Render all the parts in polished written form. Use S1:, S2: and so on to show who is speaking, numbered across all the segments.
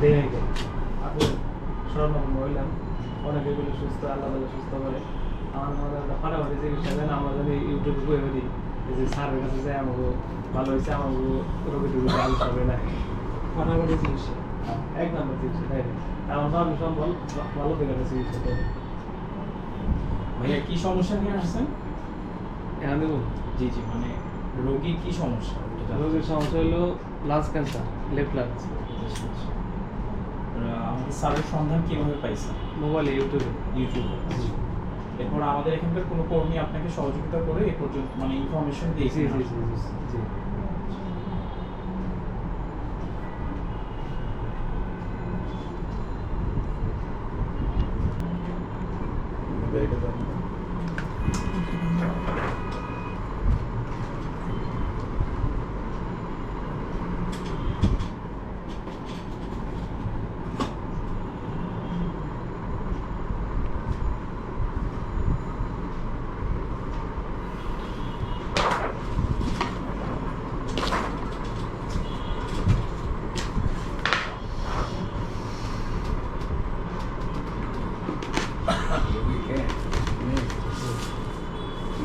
S1: দেখে আপনি স্বর্ণভঙ্গ হইলাম অনেকে বলে সুস্থ আল্লাহ তাআলা সুস্থ করে আমাদের ফাটাফাটি চিকিৎসা দেন আমরা যদি ইউটিউবে বই হই যে স্যারের কাছে যাই আমাকে ভালো হয়েছে আমাকে রোগী টুগী ভালো হবে না ফাটাফাটি চিকিৎসা এক নম্বর চিকিৎসা তাই আমার স্বামী সম্বল ভালো থেকে চিকিৎসা করে
S2: ভাইয়া কি সমস্যা নিয়ে আসছেন?
S1: এখন দেখুন
S2: জি জি, মানে রোগীর কি সমস্যা?
S1: রোগীর সমস্যা হলো লাঞ্চ ক্যান্সার লেফট লাঞ্চ
S2: আমাদের স্যারের সন্ধান কিভাবে পাইছেন?
S1: মোবাইলে ইউটিউবে
S2: ইউটিউবে। এরপর আমাদের এখানকার কোনো কর্মী আপনাকে সহযোগিতা করে এ পর্যন্ত মানে ইনফরমেশন
S1: জি জি
S2: দিয়েছে?
S1: জি জি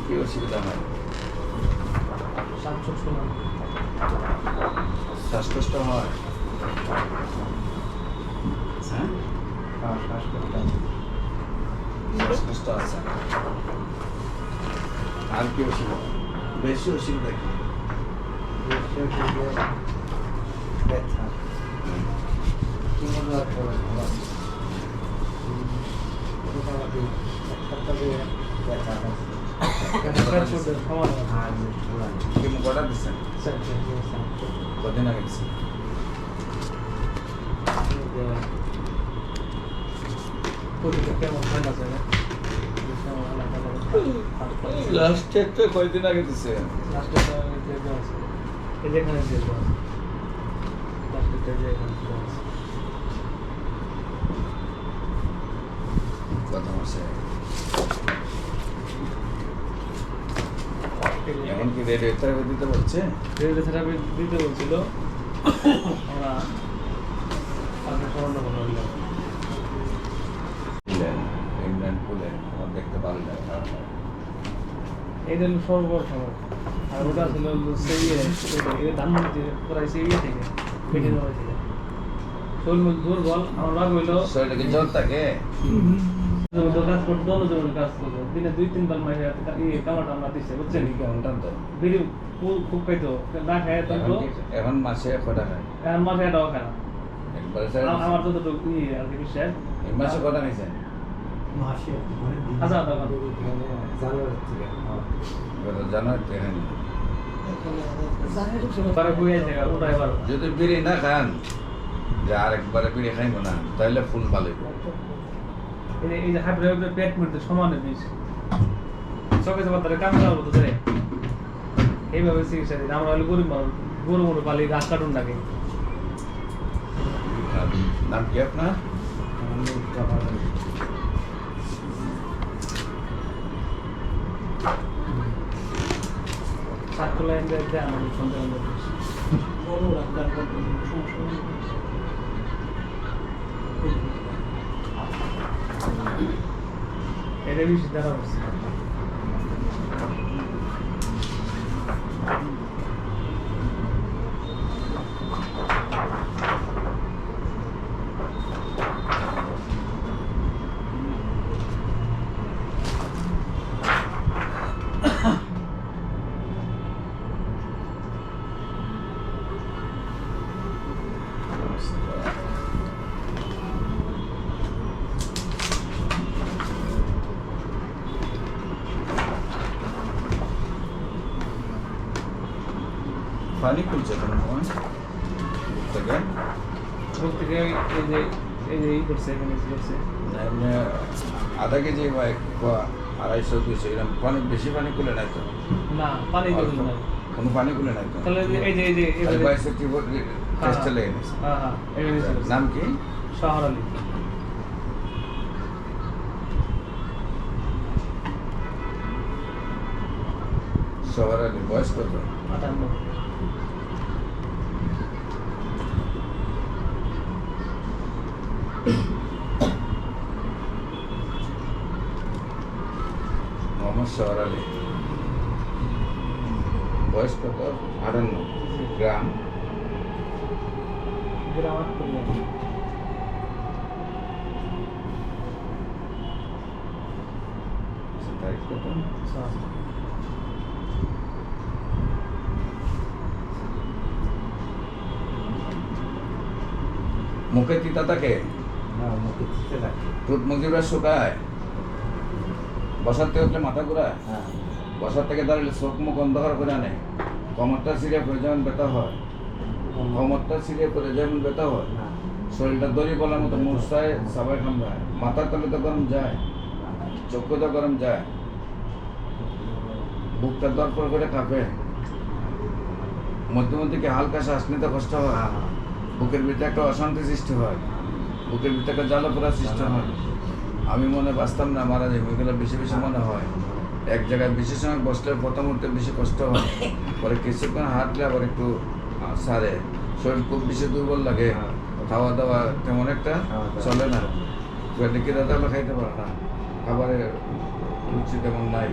S3: কি অসুবিধা হয়? শ্বাসকষ্ট হয়? হ্যাঁ, শ্বাসকষ্ট আছে। আর কি অসুবিধা? বেশি অসুবিধা কি? ব্যথা। কেমন কটা দিচ্ছেন? কদিন আগে দিচ্ছেন? লাস্ট একটা কয়দিন আগে দিছে? কথা আছে। এখন কি রেডিওথেরাপি দিতে বলছে?
S1: রেডিওথেরাপি দিতে বলছিল আমরা আপনার স্মরণ মনে হইল
S3: ইংল্যান্ড খুলে আমার দেখতে ভালো লাগে।
S1: এই জন্য সর্ববড় সময় আর ওটা ছিল সেই ধানমন্ত্রী প্রায় সেই থেকে পেটে দেওয়া ছিল শরীর দুর্বল আমার ভাগ হইলো
S3: শরীরে কি জ্বর থাকে?
S1: কাজ করতো জমির কাজ করতো দিনে 2-3 বার মাইরে কামাটা আমরা দিচ্ছে বুঝছেন
S3: কেমন টানতো?
S1: বিড়ি খুব খাইতো না খায় তো
S3: এখন মাসে কটা খায়?
S1: এখন মাসে এটাও খায় না
S3: একবারে
S1: আমার তো আর কি বিশ্বাস
S3: এই মাসে কটা নিছেন?
S1: আচ্ছা
S3: জানুয়ারি থেকে নেন। যদি বিড়ি না খান যে আরেকবারে বিড়ি খাইব না তাহলে ফুল ভালো
S1: এই যে হাইব্রিড পেট মধ্যে সমানে বেশি চোখে চোখে তারা কামড়া হতো যায় এইভাবে চিকিৎসা দিই আমরা হলো গরিব মানুষ গরু মরু পালি গাছ কাটুন লাগে
S3: নাম কি আপনার?
S1: সাতকুলা ইন্ডিয়াতে আমাদের সন্তান এটা বেশি দ্বারা হচ্ছে
S3: পানি খুলছে কোনো সময় থেকে
S1: থেকে এই যে করছে এখানে করছে
S3: এমনি আধা কেজি বা 250-200 এরকম পানি বেশি পানি খুলে নাই তো?
S1: না পানি দিবেন না
S3: কোনো পানি খুলে নাই তো?
S1: তাহলে এই যে
S3: টেস্টে লেগে নিয়েছে। নাম কি?
S1: শহর আলী
S3: শহর আলী বয়স কত?
S1: 58
S3: মোহাম্মদ শহর আলী, বয়স কত? 58, গ্রাম
S1: গ্রামার করলে
S3: তারিখ কত? মুখে তিতা থাকে, ঠোঁট মুখ দিয়ে শুকায়, বসার থেকে উঠলে মাথা ঘুরায়, বসার থেকে দাঁড়ালে চোখ মুখ অন্ধকার করে আনে, কমরটা ছিঁড়ে পড়ে যেমন ব্যথা হয়, কমরটা ছিঁড়ে পড়ে যেমন ব্যথা হয়, শরীরটা দড়ি বলার মতো মূর্ছায় সবাই কামড়ায়, মাথার তলে তো গরম যায়, চক্ষু তো গরম যায়, বুকটা দরপর করে কাঁপে, মধ্যে মধ্যে কি হালকা শ্বাস নিতে কষ্ট হয়, বুকের ভিতরে একটা অশান্তি সৃষ্টি হয়, বুকের ভিতরে একটা জ্বালাপোড়া সৃষ্টি হয়। আমি মনে বাঁচতাম না, মারা যাবো, এগুলো বেশি বেশি মনে হয়। এক জায়গায় বেশি সময় বসলে প্রথম উঠতে বেশি কষ্ট হয়, পরে কিছুক্ষণ হাঁটলে আবার একটু সারে, শরীর খুব বেশি দুর্বল লাগে, খাওয়া দাওয়া তেমন একটা চলে না, পেটে দাদা খাইতে পারে না, খাবারের রুচি তেমন নাই।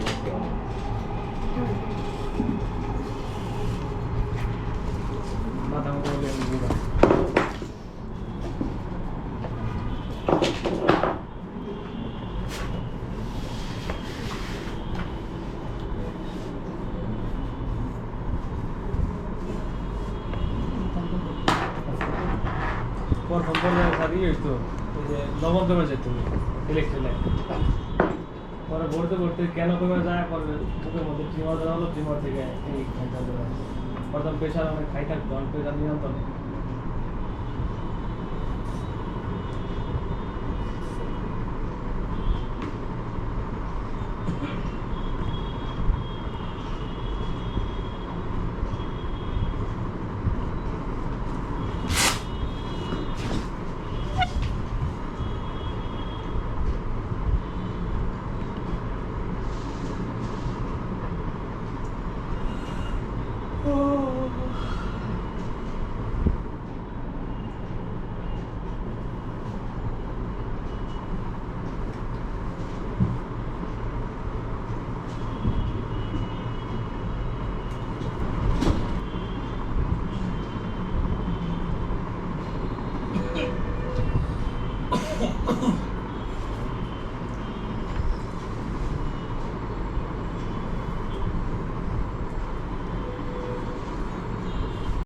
S1: মাথা মুখে বলে আমি বুঝা প্রথম পর্যায়ে স্যার হইতো ওই যে লবণ কমে যেত ইলেকট্রিক লাইন, পরে ভরতে ভরতে কেন কমে যায়, পরে বুকের মধ্যে টিউমার ধরা হলো, টিউমার থেকে এই ক্যান্সার ধরা হলো। প্রথম প্রেশার অনেক হাই থাকতো, প্রেশার নিয়ন্ত্রণ